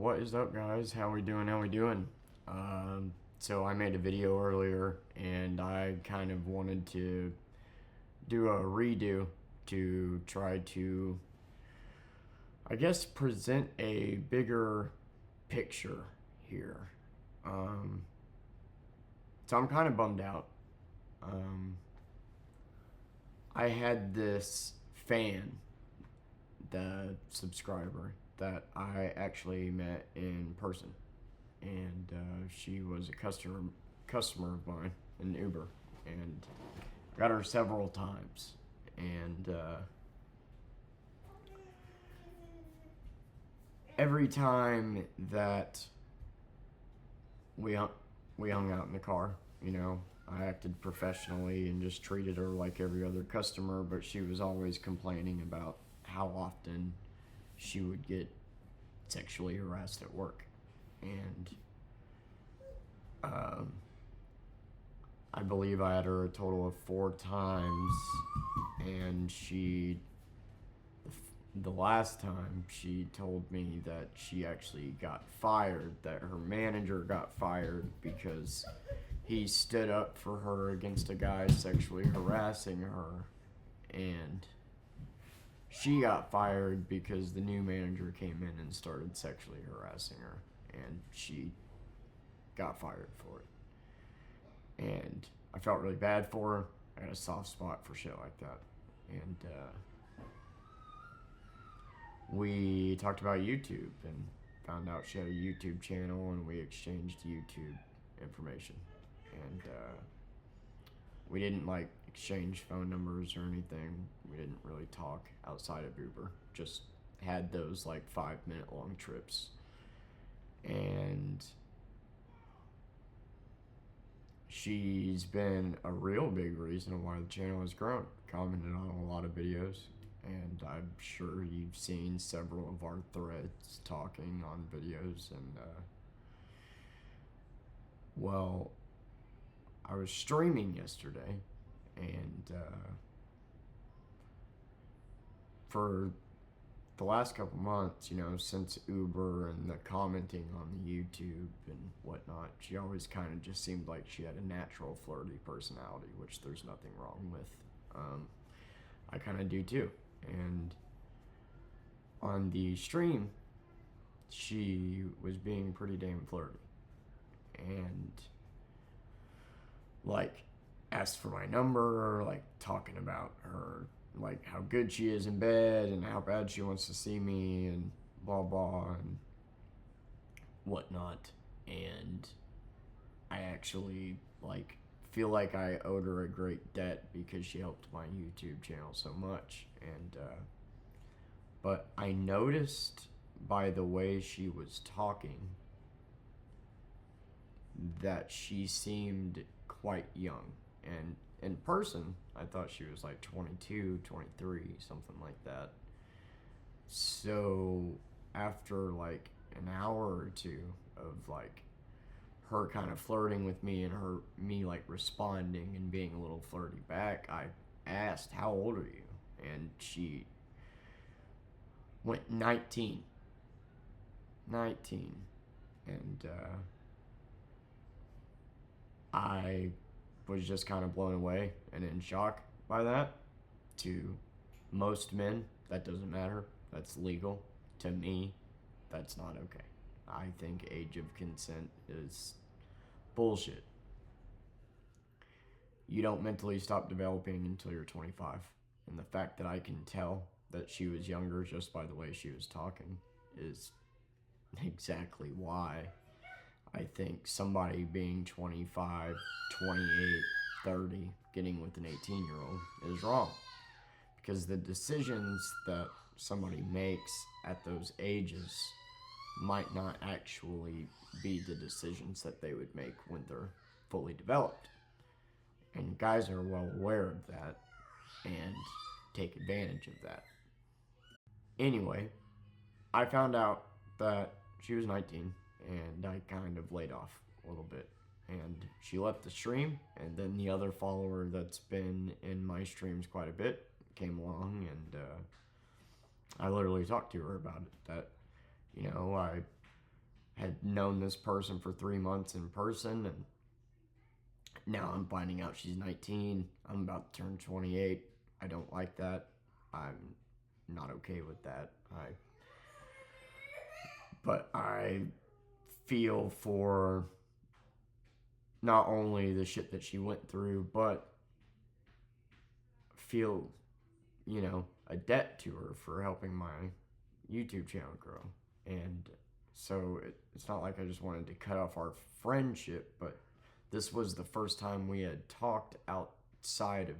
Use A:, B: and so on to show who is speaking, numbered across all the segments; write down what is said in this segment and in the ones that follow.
A: What is up, guys? How we doing? So I made a video earlier and I kind of wanted to do a redo to try to, I guess, present a bigger picture here. Um, so I'm kind of bummed out. Um, I had this fan, the subscriber, that I actually met in person, and she was a customer of mine in Uber, and I got her several times, and every time that we hung, we hung out in the car, I acted professionally and just treated her like every other customer, but she was always complaining about how often she would get sexually harassed at work. And um, I believe I had her a total of 4 times, and the last time she told me that she actually got fired, that her manager got fired because he stood up for her against a guy sexually harassing her, and she got fired because the new manager came in and started sexually harassing her, and she got fired for it. And I felt really bad for her. I had a soft spot for shit like that. And we talked about YouTube and found out she had a YouTube channel, and we exchanged YouTube information. And we didn't like exchange phone numbers or anything. We didn't really talk outside of Uber. Just had those like 5-minute long trips. And she's been a real big reason why the channel has grown. Commented on a lot of videos, and I'm sure you've seen several of our threads talking on videos. And well, I was streaming yesterday, and for the last couple months, since Uber and the commenting on the YouTube and whatnot, she always kind of just seemed like she had a natural flirty personality, which there's nothing wrong with. I kind of do too. And on the stream, she was being pretty damn flirty, and like asked for my number, like talking about her, like how good she is in bed and how bad she wants to see me and blah blah and whatnot. And I actually feel like I owed her a great debt because she helped my YouTube channel so much. And but I noticed by the way she was talking that she seemed quite young, and in person I thought she was like 22, 23, something like that. So after like an hour or two of like her kind of flirting with me and me like responding and being a little flirty back, I asked, "How old are you?" And she went 19. And I was just kind of blown away and in shock by that. To most men, that doesn't matter. That's legal. To me, that's not okay. I think age of consent is bullshit. You don't mentally stop developing until you're 25. And the fact that I can tell that she was younger just by the way she was talking is exactly why I think somebody being 25, 28, 30, getting with an 18-year-old is wrong. Because the decisions that somebody makes at those ages might not actually be the decisions that they would make when they're fully developed. And guys are well aware of that and take advantage of that. Anyway, I found out that she was 19, and I kind of laid off a little bit. And she left the stream, and then the other follower that's been in my streams quite a bit came along, and I literally talked to her about it. That, I had known this person for 3 months in person, and now I'm finding out she's 19. I'm about to turn 28. I don't like that. I'm not okay with that. But I feel for not only the shit that she went through, but feel, a debt to her for helping my YouTube channel grow. And so it's not like I just wanted to cut off our friendship, but this was the first time we had talked outside of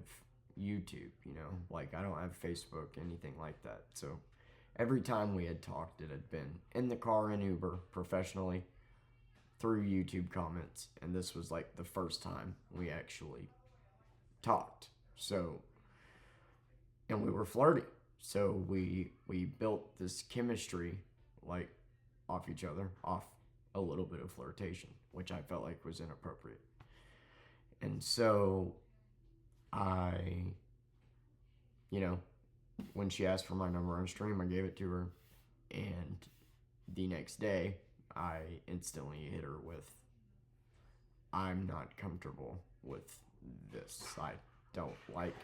A: YouTube, like I don't have Facebook, anything like that. So every time we had talked, it had been in the car, in Uber, professionally, through YouTube comments, and this was like the first time we actually talked. So, and we were flirting. So we built this chemistry, like, off each other, off a little bit of flirtation, which I felt like was inappropriate. And so I, when she asked for my number on stream, I gave it to her. And the next day, I instantly hit her with, I'm not comfortable with this. I don't like,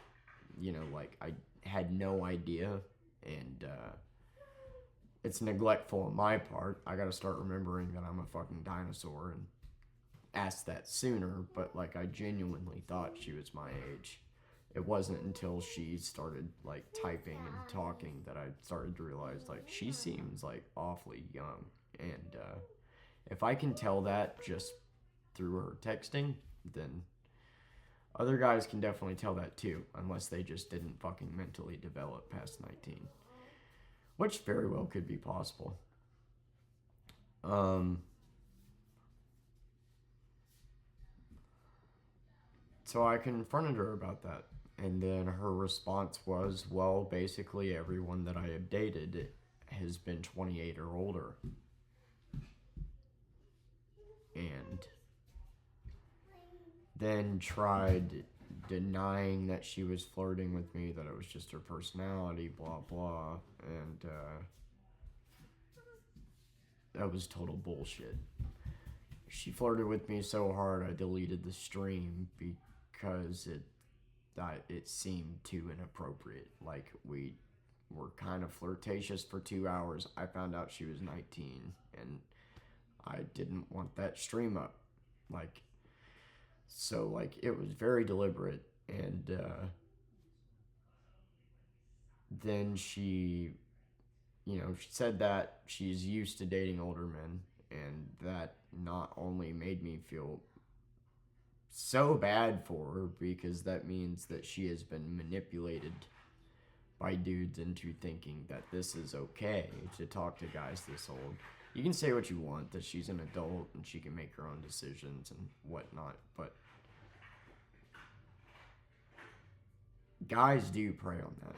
A: I had no idea. And it's neglectful on my part. I gotta start remembering that I'm a fucking dinosaur and ask that sooner. But, like, I genuinely thought she was my age. It wasn't until she started, like, typing and talking that I started to realize, like, she seems, like, awfully young. And if I can tell that just through her texting, then other guys can definitely tell that too, unless they just didn't fucking mentally develop past 19. Which very well could be possible. So I confronted her about that. And then her response was, well, basically everyone that I have dated has been 28 or older. And then tried denying that she was flirting with me, that it was just her personality, blah, blah. And that was total bullshit. She flirted with me so hard I deleted the stream because it seemed too inappropriate. Like, we were kind of flirtatious for 2 hours. I found out she was 19, and I didn't want that stream up. Like, so, like, it was very deliberate. And then she said that she's used to dating older men, and that not only made me feel so bad for her, because that means that she has been manipulated by dudes into thinking that this is okay to talk to guys this old. You can say what you want, that she's an adult and she can make her own decisions and whatnot, but guys do prey on that.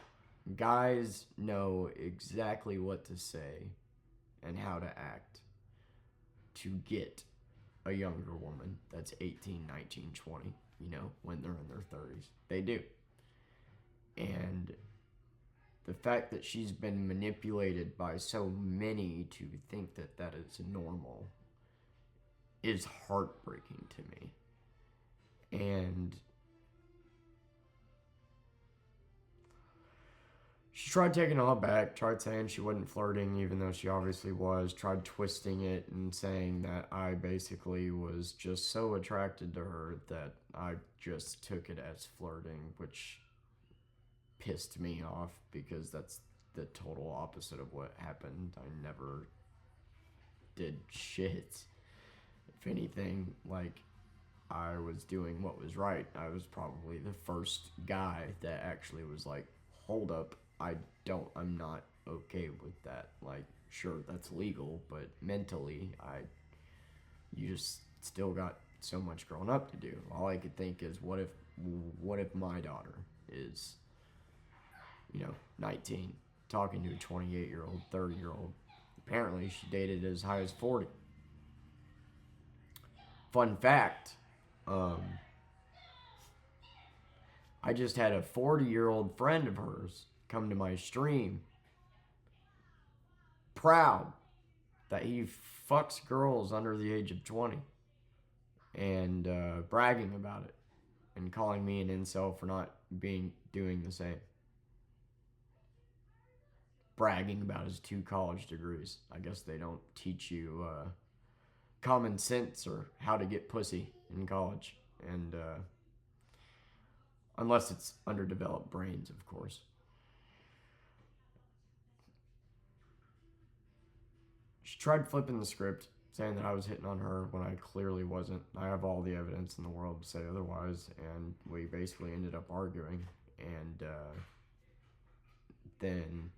A: Guys know exactly what to say and how to act to get a younger woman that's 18, 19, 20, when they're in their 30s. They do. And the fact that she's been manipulated by so many to think that that is normal is heartbreaking to me. And she tried taking it all back, tried saying she wasn't flirting, even though she obviously was, tried twisting it and saying that I basically was just so attracted to her that I just took it as flirting, which pissed me off because that's the total opposite of what happened. I never did shit. If anything, like, I was doing what was right. I was probably the first guy that actually was like, hold up, I'm not okay with that. Like, sure, that's legal, but mentally, you just still got so much growing up to do. All I could think is, what if my daughter is, 19, talking to a 28-year-old, 30-year-old. Apparently, she dated as high as 40. Fun fact, I just had a 40-year-old friend of hers come to my stream, proud that he fucks girls under the age of 20 and bragging about it and calling me an incel for not doing the same. Bragging about his 2 college degrees. I guess they don't teach you common sense or how to get pussy in college. And unless it's underdeveloped brains, of course. She tried flipping the script, saying that I was hitting on her when I clearly wasn't. I have all the evidence in the world to say otherwise, and we basically ended up arguing. And then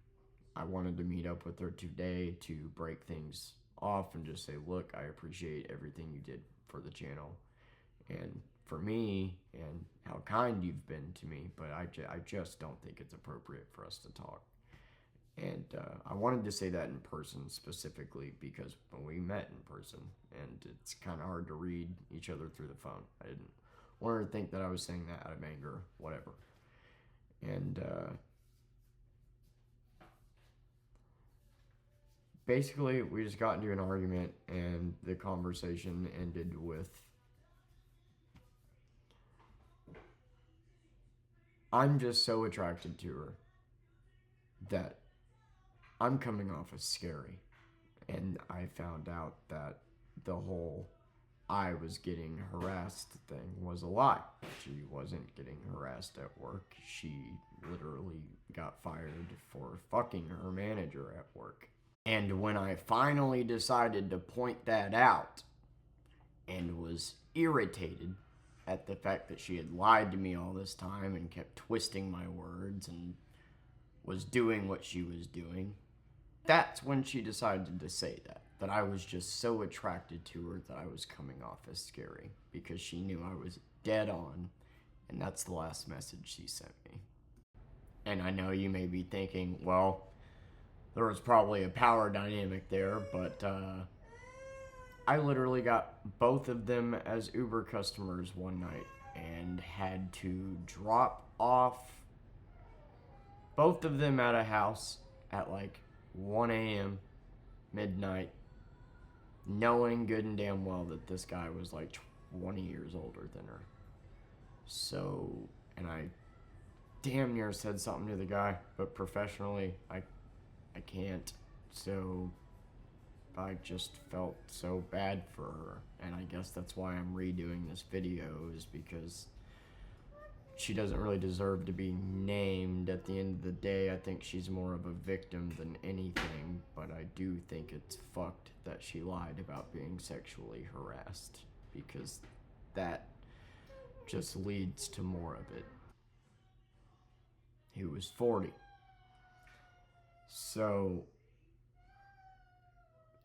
A: I wanted to meet up with her today to break things off and just say, look, I appreciate everything you did for the channel and for me and how kind you've been to me, but I just don't think it's appropriate for us to talk. And I wanted to say that in person specifically because when we met in person, and it's kind of hard to read each other through the phone. I didn't want her to think that I was saying that out of anger, whatever. And basically, we just got into an argument, and the conversation ended with, I'm just so attracted to her that I'm coming off as scary. And I found out that the whole I was getting harassed thing was a lie. She wasn't getting harassed at work. She literally got fired for fucking her manager at work. And when I finally decided to point that out and was irritated at the fact that she had lied to me all this time and kept twisting my words and was doing what she was doing, that's when she decided to say that I was just so attracted to her that I was coming off as scary because she knew I was dead on, and that's the last message she sent me. And I know you may be thinking, well, there was probably a power dynamic there, but I literally got both of them as Uber customers one night and had to drop off both of them at a house at like 1 a.m., midnight, knowing good and damn well that this guy was like 20 years older than her. So, and I damn near said something to the guy, but professionally, I can't. So, I just felt so bad for her. And I guess that's why I'm redoing this video, is because she doesn't really deserve to be named. At the end of the day, I think she's more of a victim than anything, but I do think it's fucked that she lied about being sexually harassed, because that just leads to more of it. He was 40. So,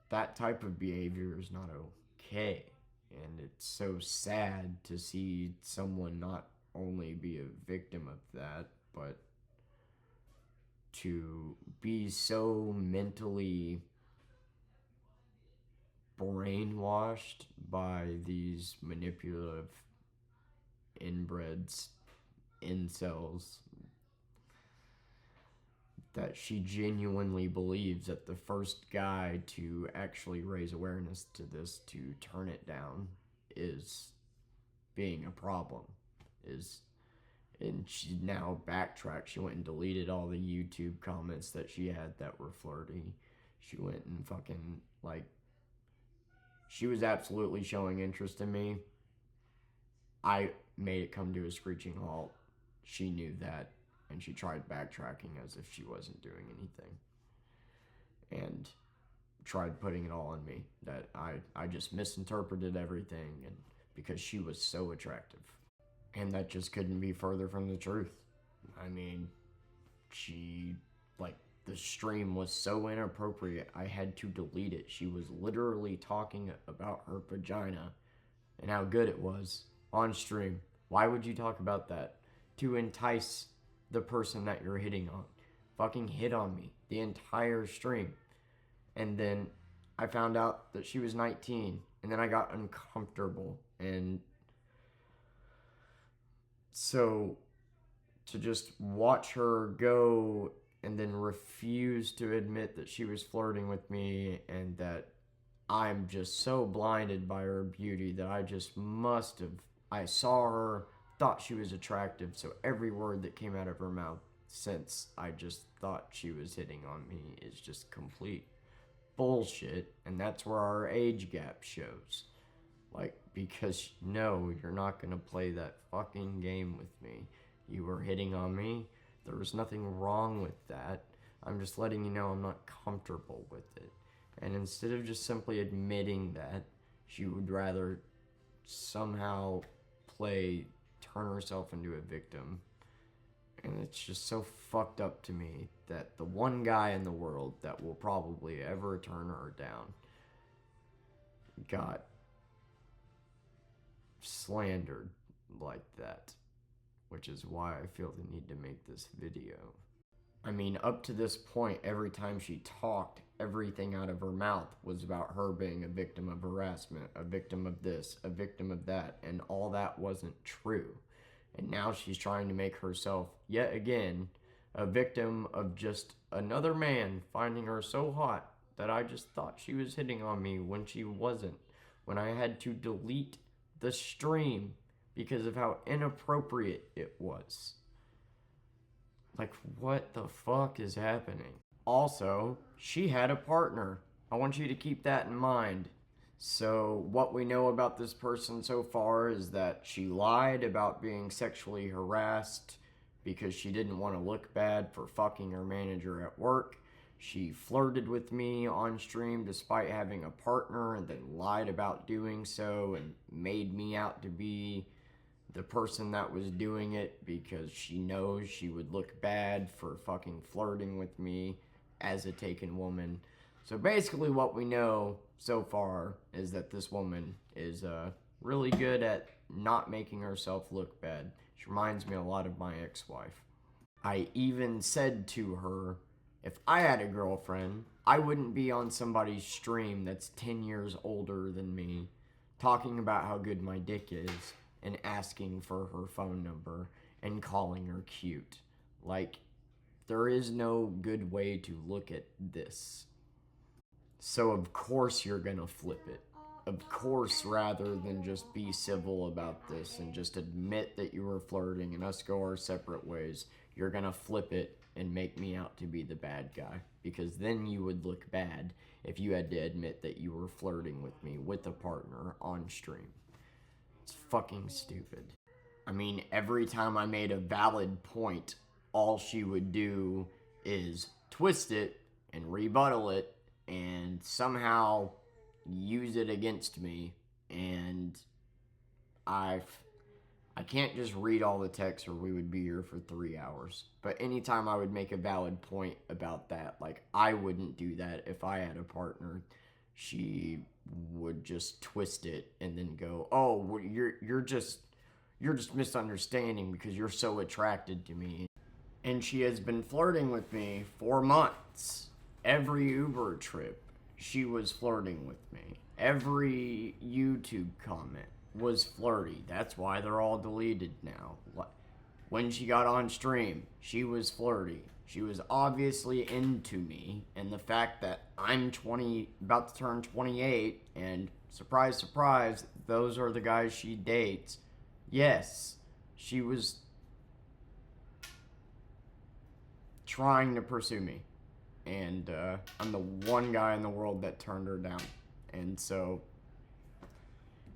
A: that type of behavior is not okay. And it's so sad to see someone not only be a victim of that, but to be so mentally brainwashed by these manipulative inbreds, incels, that she genuinely believes that the first guy to actually raise awareness to this, to turn it down, is being a problem. And she now backtracked. She went and deleted all the YouTube comments that she had that were flirty. She went and fucking, like, she was absolutely showing interest in me. I made it come to a screeching halt. She knew that, and she tried backtracking as if she wasn't doing anything. And tried putting it all on me, that I just misinterpreted everything, and because she was so attractive. And that just couldn't be further from the truth. I mean, the stream was so inappropriate, I had to delete it. She was literally talking about her vagina and how good it was on stream. Why would you talk about that? To entice the person that you're hitting on. Fucking hit on me the entire stream. And then I found out that she was 19, and then I got uncomfortable, and so to just watch her go and then refuse to admit that she was flirting with me and that I'm just so blinded by her beauty that I just must have. I saw her, thought she was attractive, so every word that came out of her mouth since I just thought she was hitting on me is just complete bullshit, and that's where our age gap shows. Like, because no, you're not gonna play that fucking game with me. You were hitting on me. There was nothing wrong with that. I'm just letting you know I'm not comfortable with it. And instead of just simply admitting that, she would rather somehow turn herself into a victim. And it's just so fucked up to me that the one guy in the world that will probably ever turn her down got slandered like that, which is why I feel the need to make this video. I mean, up to this point, every time she talked, everything out of her mouth was about her being a victim of harassment, a victim of this, a victim of that, and all that wasn't true. And now she's trying to make herself, yet again, a victim of just another man finding her so hot that I just thought she was hitting on me when she wasn't. When I had to delete the stream because of how inappropriate it was. Like, what the fuck is happening? Also, she had a partner. I want you to keep that in mind. So, what we know about this person so far is that she lied about being sexually harassed because she didn't want to look bad for fucking her manager at work. She flirted with me on stream despite having a partner and then lied about doing so and made me out to be the person that was doing it because she knows she would look bad for fucking flirting with me as a taken woman. So basically what we know so far is that this woman is really good at not making herself look bad. She reminds me a lot of my ex-wife. I even said to her, if I had a girlfriend, I wouldn't be on somebody's stream that's 10 years older than me talking about how good my dick is and asking for her phone number and calling her cute. Like, there is no good way to look at this. So of course you're gonna flip it. Of course, rather than just be civil about this and just admit that you were flirting and us go our separate ways, you're gonna flip it and make me out to be the bad guy. Because then you would look bad if you had to admit that you were flirting with me with a partner on stream. It's fucking stupid. I mean, every time I made a valid point, all she would do is twist it and rebuttal it and somehow use it against me. And I can't just read all the text or we would be here for 3 hours. But anytime I would make a valid point about that, like I wouldn't do that if I had a partner, she would just twist it and then go, "Oh, well, you're just misunderstanding because you're so attracted to me." And she has been flirting with me for months. Every Uber trip, she was flirting with me. Every YouTube comment was flirty. That's why they're all deleted now. When she got on stream, she was flirty. She was obviously into me, and the fact that I'm 20, about to turn 28, and surprise, surprise, those are the guys she dates. Yes, she was trying to pursue me, and I'm the one guy in the world that turned her down. And so,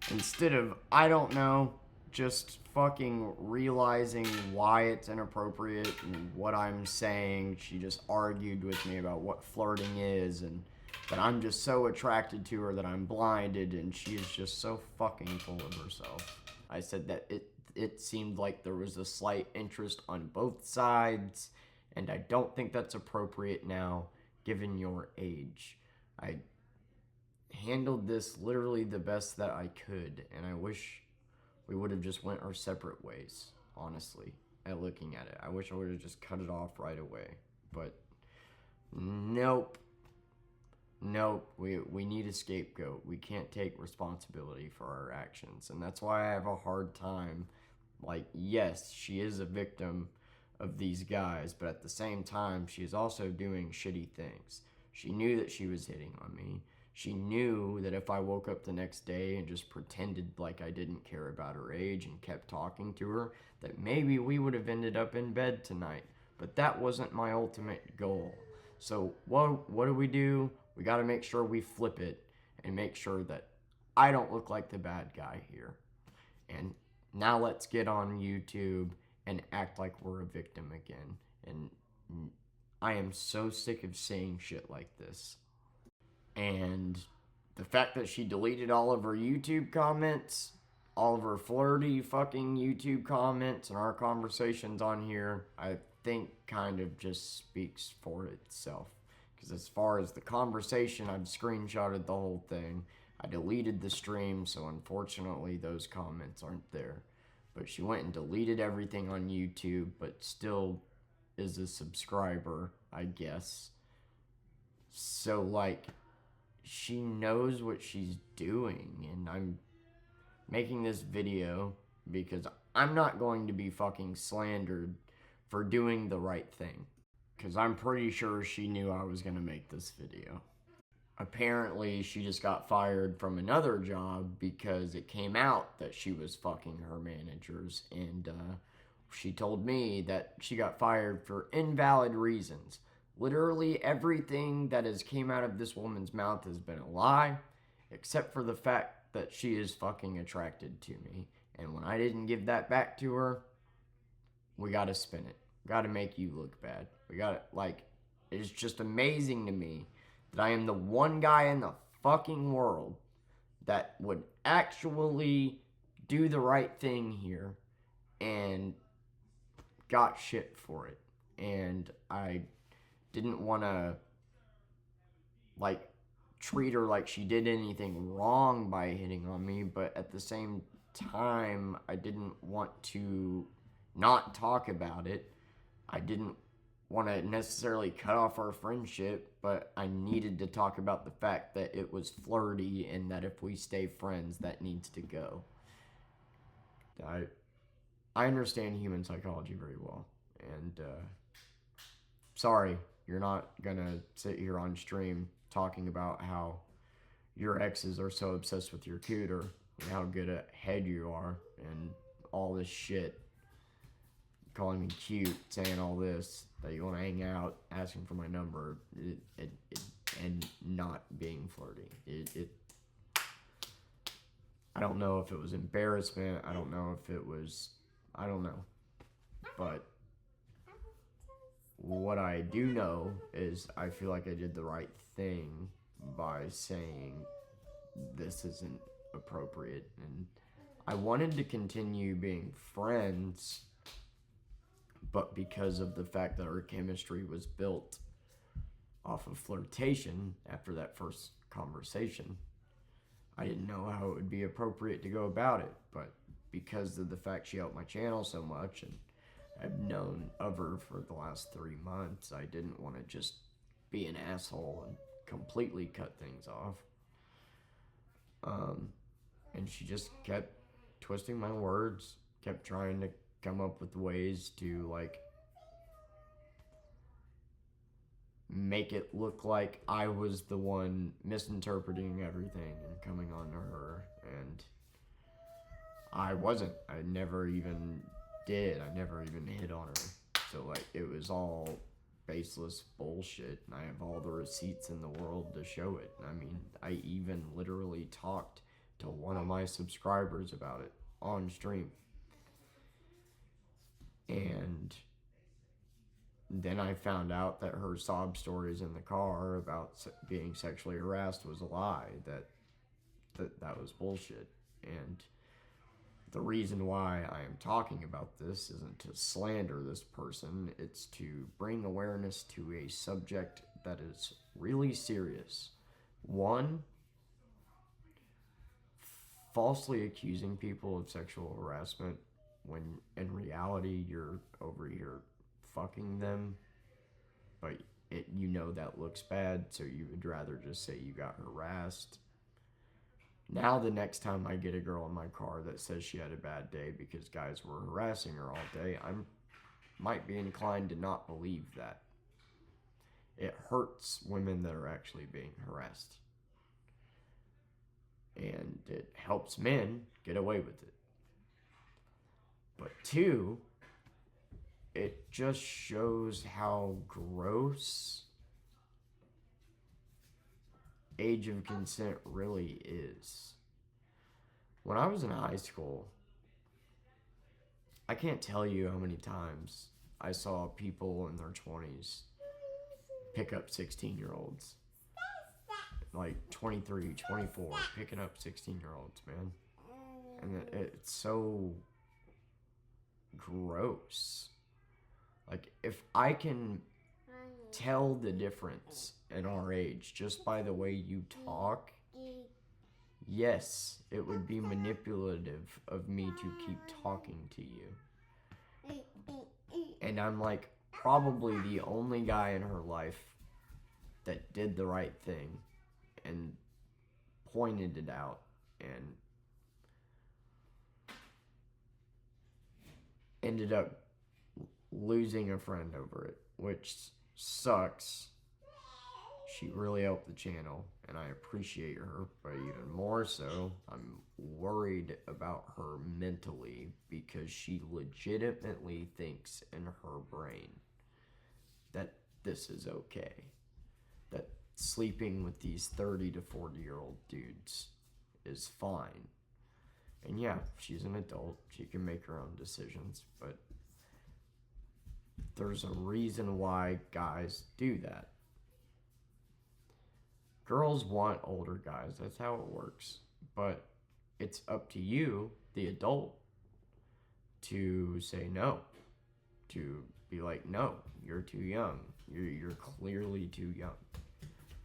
A: instead of, I don't know, just fucking realizing why it's inappropriate and what I'm saying, she just argued with me about what flirting is and that I'm just so attracted to her that I'm blinded and she is just so fucking full of herself. I said that it seemed like there was a slight interest on both sides, and I don't think that's appropriate now, given your age. I handled this literally the best that I could, and I wish we would have just went our separate ways, honestly, at looking at it. I wish I would have just cut it off right away, but nope. We need a scapegoat. We can't take responsibility for our actions, and that's why I have a hard time. Like, yes, she is a victim of these guys, but at the same time, she is also doing shitty things. She knew that she was hitting on me. She knew that if I woke up the next day and just pretended like I didn't care about her age and kept talking to her, that maybe we would have ended up in bed tonight. But that wasn't my ultimate goal. So what do? We got to make sure we flip it and make sure that I don't look like the bad guy here. And now let's get on YouTube and act like we're a victim again. And I am so sick of seeing shit like this. And the fact that she deleted all of her YouTube comments, all of her flirty fucking YouTube comments, and our conversations on here, I think kind of just speaks for itself. Because as far as the conversation, I've screenshotted the whole thing. I deleted the stream, so unfortunately those comments aren't there. But she went and deleted everything on YouTube, but still is a subscriber, I guess. So, like, she knows what she's doing, and I'm making this video because I'm not going to be fucking slandered for doing the right thing. Because I'm pretty sure she knew I was going to make this video. Apparently, she just got fired from another job because it came out that she was fucking her managers, and she told me that she got fired for invalid reasons. Literally everything that has came out of this woman's mouth has been a lie, except for the fact that she is fucking attracted to me. And when I didn't give that back to her, we gotta spin it. Gotta make you look bad. We gotta, like, it's just amazing to me that I am the one guy in the fucking world that would actually do the right thing here and got shit for it. And I didn't want to, like, treat her like she did anything wrong by hitting on me, but at the same time, I didn't want to not talk about it. I didn't want to necessarily cut off our friendship, but I needed to talk about the fact that it was flirty and that if we stay friends, that needs to go. I understand human psychology very well, and sorry, you're not gonna sit here on stream talking about how your exes are so obsessed with your cooter and how good a head you are and all this shit. Calling me cute, saying all this, that you want to hang out, asking for my number, and not being flirty. I don't know if it was embarrassment. I don't know if it was, I don't know. But what I do know is I feel like I did the right thing by saying this isn't appropriate. And I wanted to continue being friends, but because of the fact that our chemistry was built off of flirtation after that first conversation, I didn't know how it would be appropriate to go about it. But because of the fact she helped my channel so much and I've known of her for the last 3 months, I didn't want to just be an asshole and completely cut things off. And she just kept twisting my words, kept trying to come up with ways to, like, make it look like I was the one misinterpreting everything and coming on to her, and I wasn't. I never even did. I never even hit on her. So, like, it was all baseless bullshit, and I have all the receipts in the world to show it. I mean, I even literally talked to one of my subscribers about it on stream. And then I found out that her sob stories in the car about being sexually harassed was a lie, that was bullshit. And the reason why I am talking about this isn't to slander this person, it's to bring awareness to a subject that is really serious. One, falsely accusing people of sexual harassment when in reality you're over here fucking them, but you know that looks bad, so you would rather just say you got harassed. Now the next time I get a girl in my car that says she had a bad day because guys were harassing her all day, I might be inclined to not believe that. It hurts women that are actually being harassed. it helps men get away with it. But two, it just shows how gross age of consent really is. When I was in high school, I can't tell you how many times I saw people in their 20s pick up 16-year-olds. Like 23, 24, picking up 16-year-olds, man. And it's so gross. Like, if I can tell the difference in our age just by the way you talk, yes, it would be manipulative of me to keep talking to you. And I'm like probably the only guy in her life that did the right thing and pointed it out and ended up losing a friend over it, which sucks. She really helped the channel, and I appreciate her, but even more so, I'm worried about her mentally because she legitimately thinks in her brain that this is okay. That sleeping with these 30 to 40-year-old dudes is fine. And yeah, she's an adult. She can make her own decisions, but there's a reason why guys do that. Girls want older guys. That's how it works. But it's up to you, the adult, to say no. To be like, no, you're too young. You're clearly too young.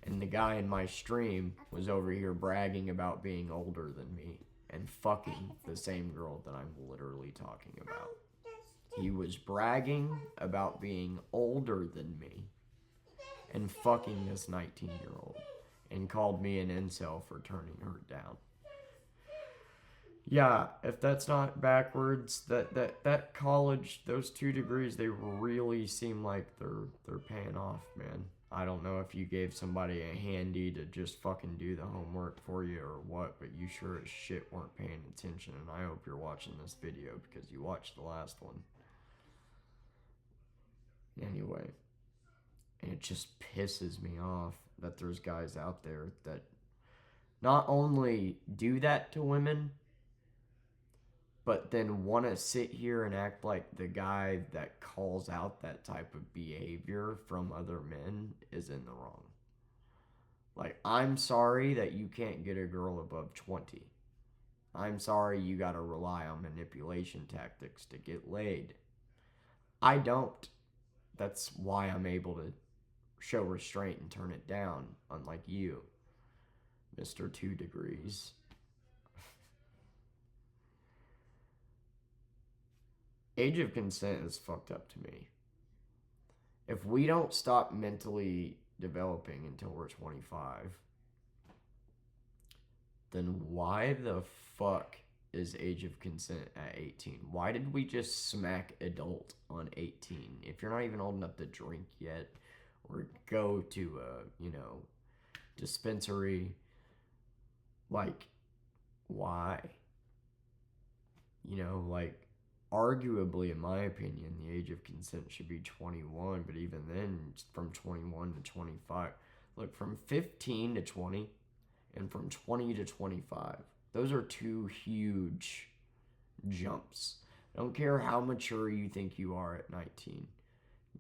A: And the guy in my stream was over here bragging about being older than me and fucking the same girl that I'm literally talking about. He was bragging about being older than me and fucking this 19-year-old and called me an incel for turning her down. Yeah, if that's not backwards, that college, those 2 degrees, they really seem like they're paying off, man. I don't know if you gave somebody a handy to just fucking do the homework for you or what, but you sure as shit weren't paying attention, and I hope you're watching this video because you watched the last one. Anyway, and it just pisses me off that there's guys out there that not only do that to women, but then want to sit here and act like the guy that calls out that type of behavior from other men is in the wrong. Like, I'm sorry that you can't get a girl above 20. I'm sorry you gotta rely on manipulation tactics to get laid. I don't. That's why I'm able to show restraint and turn it down, unlike you, Mr. 2 Degrees. Age of consent is fucked up to me. If we don't stop mentally developing until we're 25, then why the fuck is age of consent at 18? Why did we just smack adult on 18? If you're not even old enough to drink yet, or go to a, dispensary, like, why? Arguably, in my opinion, the age of consent should be 21, but even then, it's from 21 to 25. Look, from 15 to 20 and from 20 to 25, those are 2 huge jumps. I don't care how mature you think you are at 19.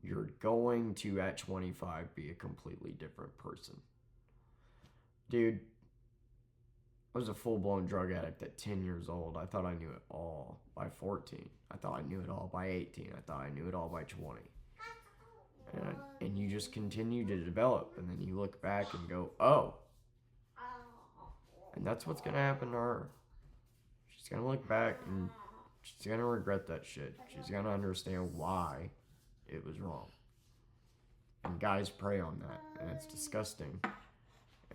A: You're going to, at 25, be a completely different person. Dude, I was a full-blown drug addict at 10 years old. I thought I knew it all by 14. I thought I knew it all by 18. I thought I knew it all by 20. And you just continue to develop, and then you look back and go, oh. And that's what's going to happen to her. She's going to look back, and she's going to regret that shit. She's going to understand why it was wrong. And guys prey on that, and it's disgusting.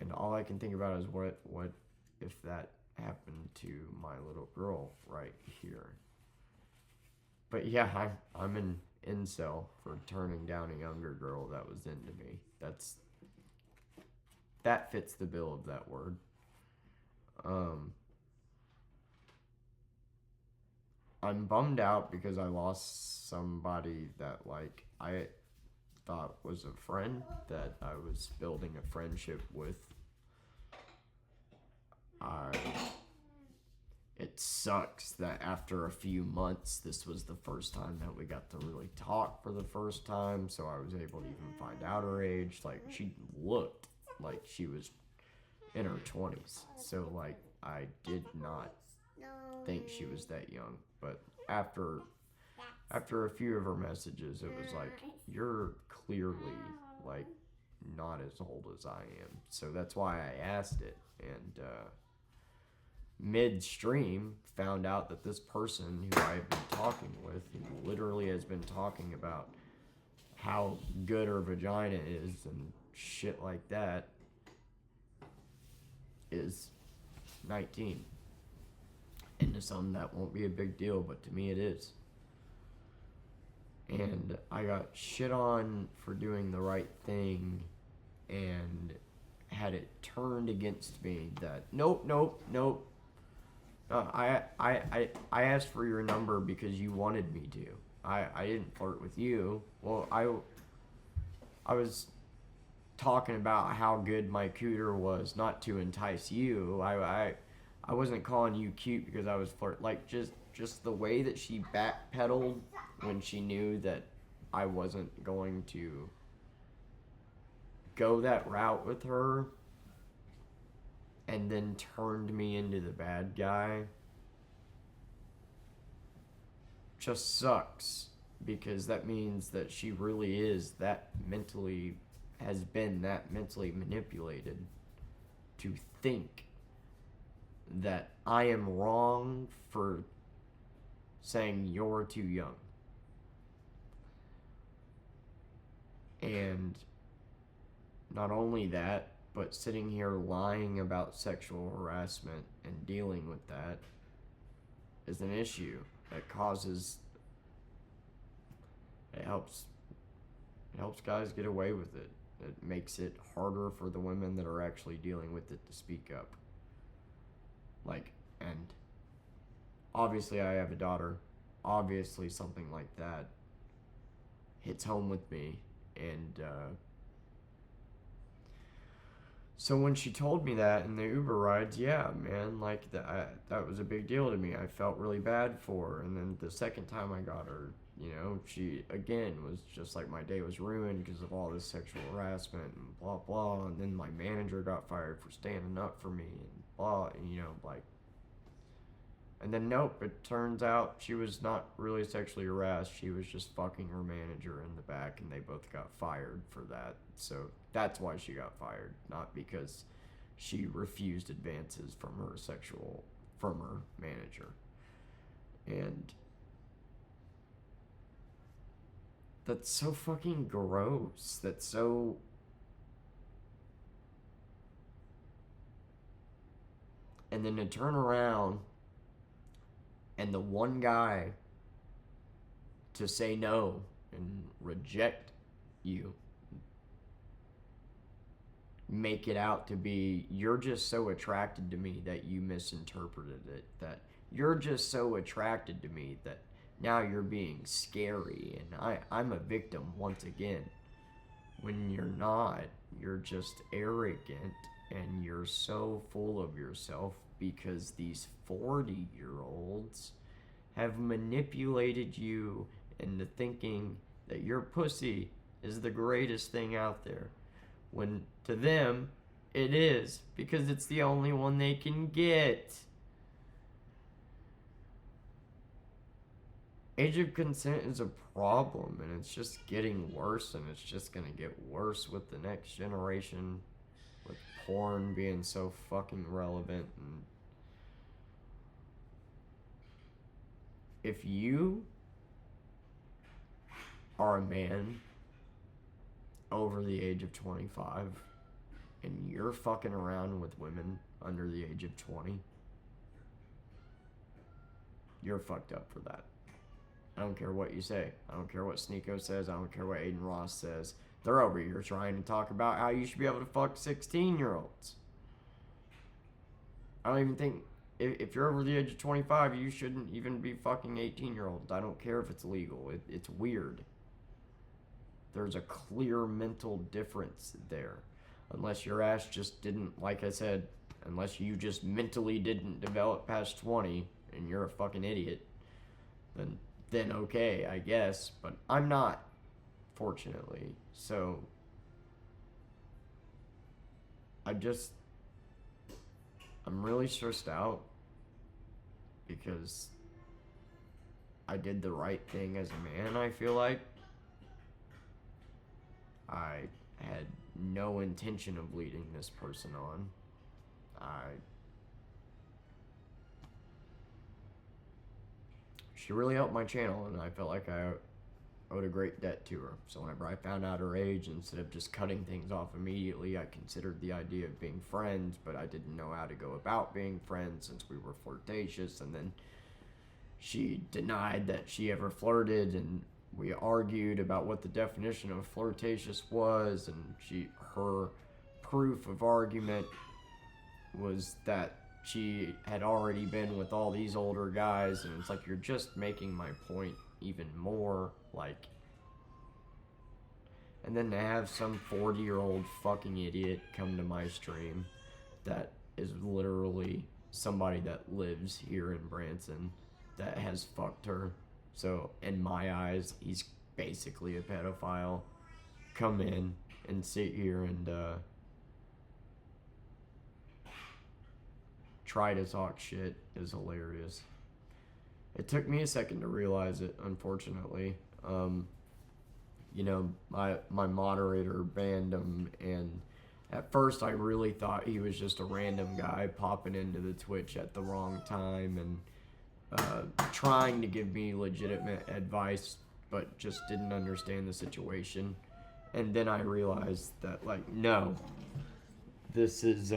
A: And all I can think about is what if that happened to my little girl right here. But yeah, I'm an incel for turning down a younger girl that was into me. That fits the bill of that word. I'm bummed out because I lost somebody that, like, I thought was a friend, that I was building a friendship with. I It sucks that after a few months, this was the first time that we got to really talk for the first time, so I was able to even find out her age. Like, she looked like she was in her 20s, so, like, I did not think she was that young. But after a few of her messages, it was like, you're clearly, like, not as old as I am. So that's why I asked it, and, midstream found out that this person who I have been talking with, who literally has been talking about how good her vagina is and shit like that, is 19. And to some that won't be a big deal, but to me it is. And I got shit on for doing the right thing and had it turned against me that nope. I asked for your number because you wanted me to. I didn't flirt with you. Well, I was talking about how good my cooter was, not to entice you. I wasn't calling you cute because I was like just the way that she backpedaled when she knew that I wasn't going to go that route with her, and then turned me into the bad guy, just sucks, because that means that she really is has been that mentally manipulated to think that I am wrong for saying you're too young. And not only that, but sitting here lying about sexual harassment and dealing with that is an issue that causes, it helps guys get away with it. It makes it harder for the women that are actually dealing with it to speak up. Like, and obviously I have a daughter. Obviously something like that hits home with me, and so when she told me that in the Uber rides, yeah, man, like that was a big deal to me. I felt really bad for her. And then the second time I got her, you know, she again was just like, my day was ruined because of all this sexual harassment and blah blah. And then my manager got fired for standing up for me and blah, and, you know, like. And then nope, it turns out she was not really sexually harassed. She was just fucking her manager in the back, and they both got fired for that. So that's why she got fired, not because she refused advances from her manager. And that's so fucking gross. That's so. And then to turn around and the one guy to say no and reject you, make it out to be, you're just so attracted to me that you misinterpreted it, that you're just so attracted to me that now you're being scary, and I'm a victim once again. When you're not, you're just arrogant, and you're so full of yourself because these 40-year-olds have manipulated you into thinking that your pussy is the greatest thing out there, when to them it is, because it's the only one they can get. Age of consent is a problem, and it's just getting worse, and it's just gonna get worse with the next generation, with porn being so fucking relevant. And if you are a man over the age of 25 and you're fucking around with women under the age of 20, you're fucked up for that. I don't care what you say. I don't care what Sneeko says. I don't care what Aiden Ross says. They're over here trying to talk about how you should be able to fuck 16-year-olds. I don't even think if you're over the age of 25, you shouldn't even be fucking 18-year-olds. I don't care if it's legal. It's weird. There's a clear mental difference there. Unless your ass just didn't, like I said, unless you just mentally didn't develop past 20 and you're a fucking idiot, then okay, I guess. But I'm not, fortunately. So I'm really stressed out because I did the right thing as a man, I feel like. I had no intention of leading this person on. She really helped my channel, and I felt like I owed a great debt to her. So whenever I found out her age, instead of just cutting things off immediately, I considered the idea of being friends, but I didn't know how to go about being friends since we were flirtatious. And then she denied that she ever flirted, and we argued about what the definition of flirtatious was, and her proof of argument was that she had already been with all these older guys, and it's like, you're just making my point even more, like. And then to have some 40-year-old fucking idiot come to my stream that is literally somebody that lives here in Branson that has fucked her. So, in my eyes, he's basically a pedophile. Come in and sit here and try to talk shit is hilarious. It took me a second to realize it, unfortunately. You know, my moderator banned him, and at first I really thought he was just a random guy popping into the Twitch at the wrong time and trying to give me legitimate advice, but just didn't understand the situation. And then I realized that, like, no, this is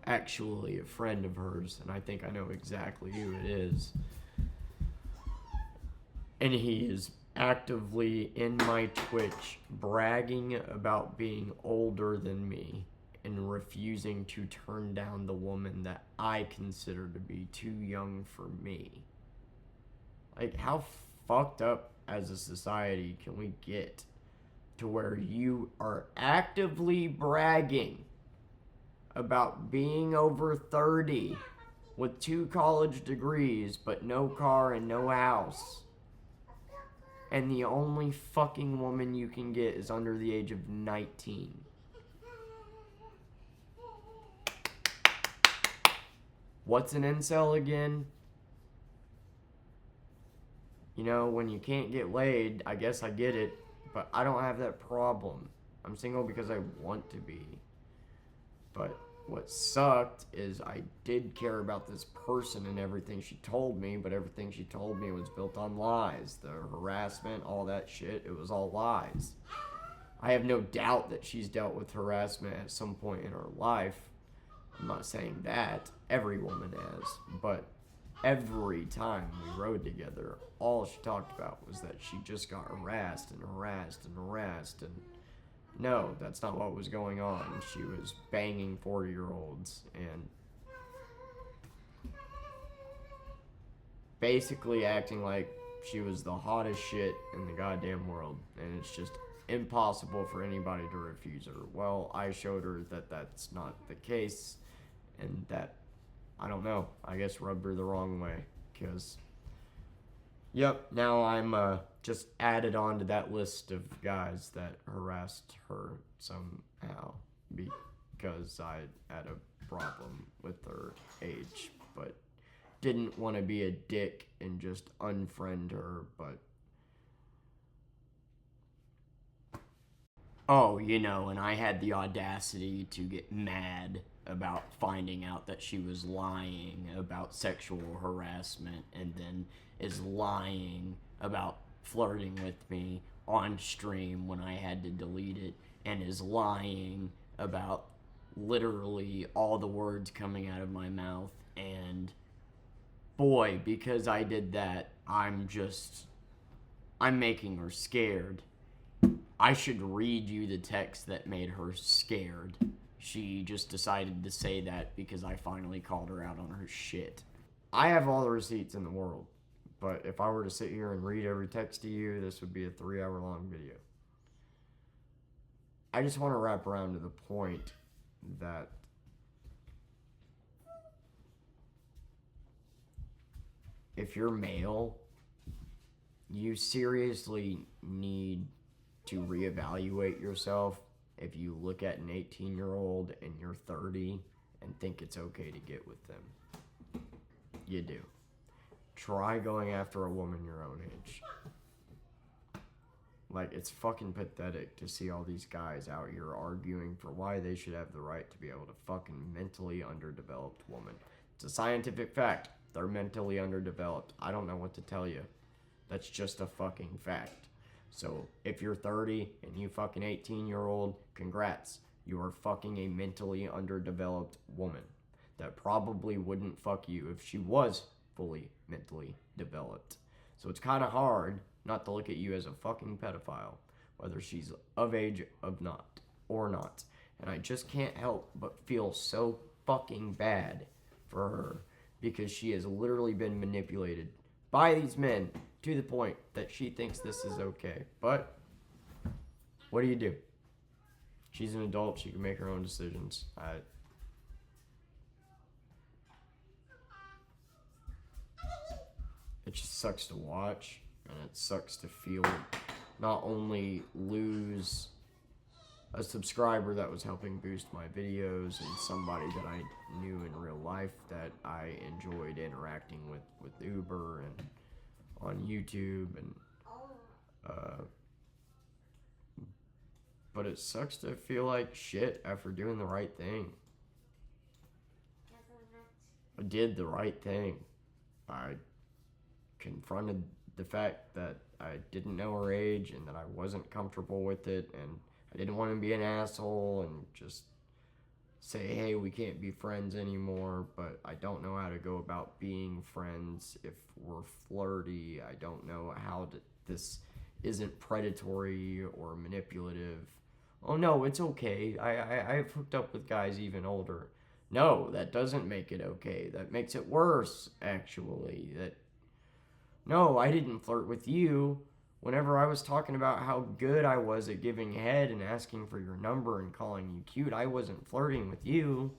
A: actually a friend of hers, and I think I know exactly who it is. And he is actively in my Twitch bragging about being older than me and refusing to turn down the woman that I consider to be too young for me. Like, how fucked up as a society can we get to where you are actively bragging about being over 30 with 2 college degrees but no car and no house, and the only fucking woman you can get is under the age of 19? What's an incel again? You know, when you can't get laid, I guess I get it, but I don't have that problem. I'm single because I want to be. But what sucked is I did care about this person and everything she told me, but everything she told me was built on lies. The harassment, all that shit, it was all lies. I have no doubt that she's dealt with harassment at some point in her life. I'm not saying that. Every woman has. But every time we rode together, all she talked about was that she just got harassed and harassed and harassed. And no, that's not what was going on. She was banging 40-year-olds and basically acting like she was the hottest shit in the goddamn world. And it's just impossible for anybody to refuse her. Well, I showed her that that's not the case, and that, I don't know, I guess rubbed her the wrong way, because, yep, now I'm just added on to that list of guys that harassed her somehow because I had a problem with her age, but didn't want to be a dick and just unfriend her. But oh, you know, and I had the audacity to get mad about finding out that she was lying about sexual harassment, and then is lying about flirting with me on stream when I had to delete it, and is lying about literally all the words coming out of my mouth. And boy, because I did that, I'm making her scared. I should read you the text that made her scared. She just decided to say that because I finally called her out on her shit. I have all the receipts in the world, but if I were to sit here and read every text to you, this would be a 3-hour long video. I just want to wrap around to the point that if you're male, you seriously need to reevaluate yourself if you look at an 18-year-old and you're 30 and think it's okay to get with them. You do. Try going after a woman your own age. Like, it's fucking pathetic to see all these guys out here arguing for why they should have the right to be able to fucking mentally underdeveloped woman. It's a scientific fact. They're mentally underdeveloped. I don't know what to tell you. That's just a fucking fact. So, if you're 30 and you fucking 18-year-old, congrats. You are fucking a mentally underdeveloped woman that probably wouldn't fuck you if she was fully mentally developed. So it's kind of hard not to look at you as a fucking pedophile, whether she's of age or not. And I just can't help but feel so fucking bad for her because she has literally been manipulated by these men to the point that she thinks this is okay. But what do you do? She's an adult. She can make her own decisions. It just sucks to watch, and it sucks to feel not only lose a subscriber that was helping boost my videos and somebody that I knew in real life that I enjoyed interacting with Uber and on YouTube, and but it sucks to feel like shit after doing the right thing. I did the right thing. I confronted the fact that I didn't know her age and that I wasn't comfortable with it, and I didn't want to be an asshole and just say, hey, we can't be friends anymore, but I don't know how to go about being friends if we're flirty. I don't know how this isn't predatory or manipulative. Oh no, it's okay. I've hooked up with guys even older. No, that doesn't make it okay. That makes it worse, actually. No, I didn't flirt with you. Whenever I was talking about how good I was at giving head and asking for your number and calling you cute, I wasn't flirting with you.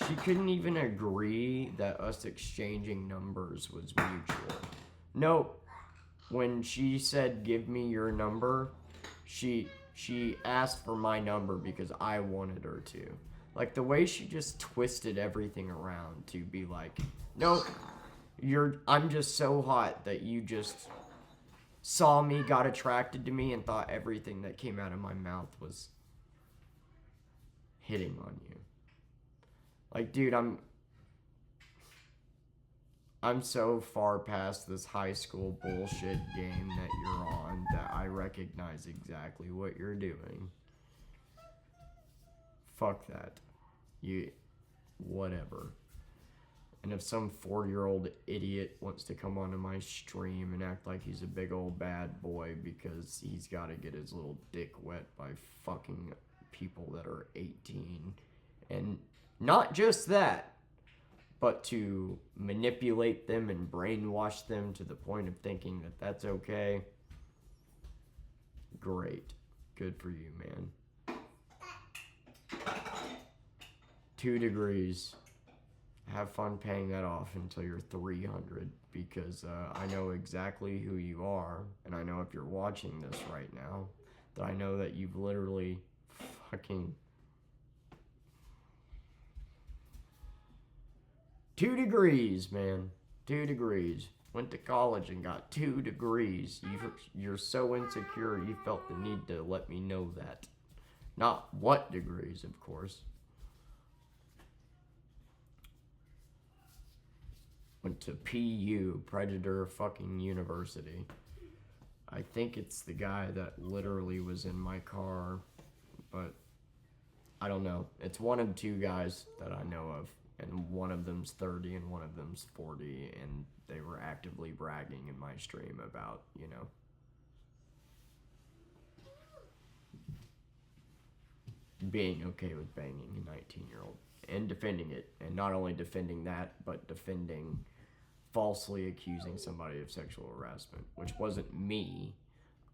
A: She couldn't even agree that us exchanging numbers was mutual. Nope. When she said, give me your number, she asked for my number because I wanted her to. Like, the way she just twisted everything around to be like, nope, I'm just so hot that you just saw me, got attracted to me, and thought everything that came out of my mouth was hitting on you. Like, dude, I'm so far past this high school bullshit game that you're on that I recognize exactly what you're doing. Fuck that. Whatever. And if some 4-year-old idiot wants to come onto my stream and act like he's a big old bad boy because he's got to get his little dick wet by fucking people that are 18, and not just that, but to manipulate them and brainwash them to the point of thinking that that's okay, great. Good for you, man. 2 degrees. Have fun paying that off until you're 300, because I know exactly who you are, and I know if you're watching this right now, that I know that you've literally fucking 2 degrees, man. 2 degrees. Went to college and got 2 degrees. You're so insecure you felt the need to let me know that. Not what degrees, of course. Went to PU, Predator fucking University. I think it's the guy that literally was in my car, but I don't know. It's one of 2 guys that I know of, and one of them's 30 and one of them's 40, and they were actively bragging in my stream about, you know, being okay with banging a 19-year-old and defending it. And not only defending that, but defending falsely accusing somebody of sexual harassment, which wasn't me.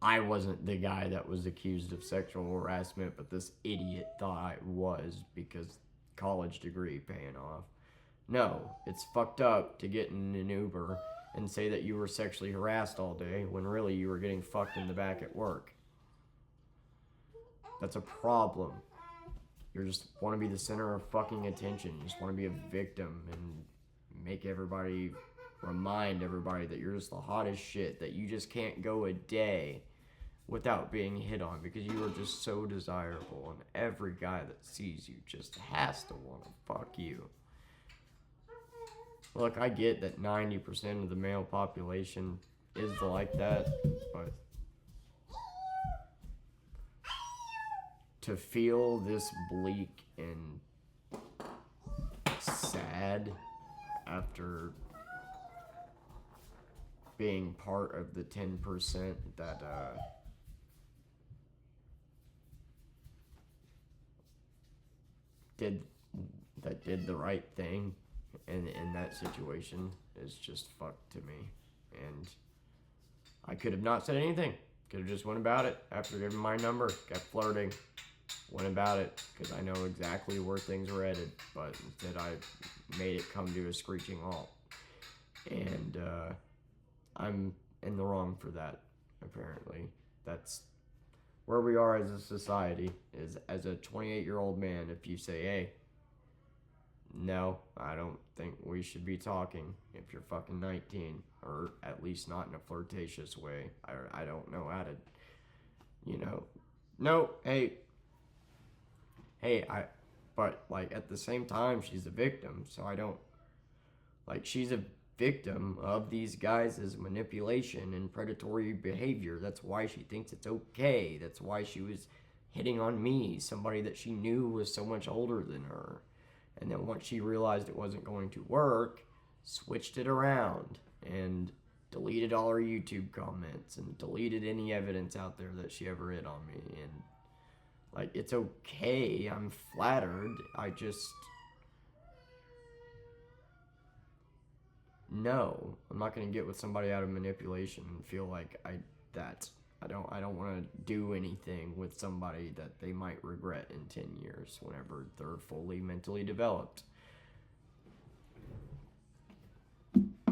A: I wasn't the guy that was accused of sexual harassment, but this idiot thought I was because college degree paying off. No, it's fucked up to get in an Uber and say that you were sexually harassed all day when really you were getting fucked in the back at work. That's a problem. You just want to be the center of fucking attention. You just want to be a victim and remind everybody that you're just the hottest shit, that you just can't go a day without being hit on because you are just so desirable, and every guy that sees you just has to want to fuck you. Look, I get that 90% of the male population is like that, but to feel this bleak and sad after being part of the 10% that did the right thing in that situation is just fucked to me. And I could have not said anything. Could have just went about it after giving my number, kept flirting, went about it because I know exactly where things were headed. But instead, I made it come to a screeching halt, and I'm in the wrong for that. Apparently, that's where we are as a society. Is as a 28-year-old man, if you say, "Hey, no, I don't think we should be talking if you're fucking 19, or at least not in a flirtatious way. I don't know how to, no, but like at the same time, she's a victim, so she's a victim of these guys' manipulation and predatory behavior. That's why she thinks it's okay. That's why she was hitting on me, somebody that she knew was so much older than her. And then once she realized it wasn't going to work, switched it around and deleted all her YouTube comments and deleted any evidence out there that she ever hit on me. And it's okay. I'm flattered. No, I'm not going to get with somebody out of manipulation and feel like I don't want to do anything with somebody that they might regret in 10 years whenever they're fully mentally developed.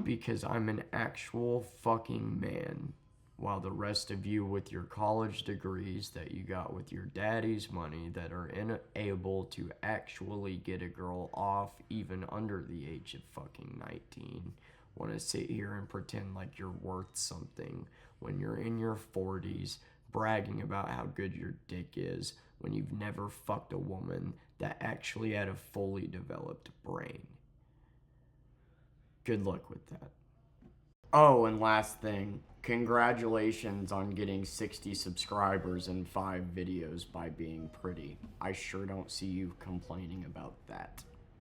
A: Because I'm an actual fucking man, while the rest of you with your college degrees that you got with your daddy's money that are unable to actually get a girl off even under the age of fucking 19 want to sit here and pretend like you're worth something when you're in your 40s bragging about how good your dick is when you've never fucked a woman that actually had a fully developed brain. Good luck with that. Oh, and last thing, congratulations on getting 60 subscribers and 5 videos by being pretty. I sure don't see you complaining about that.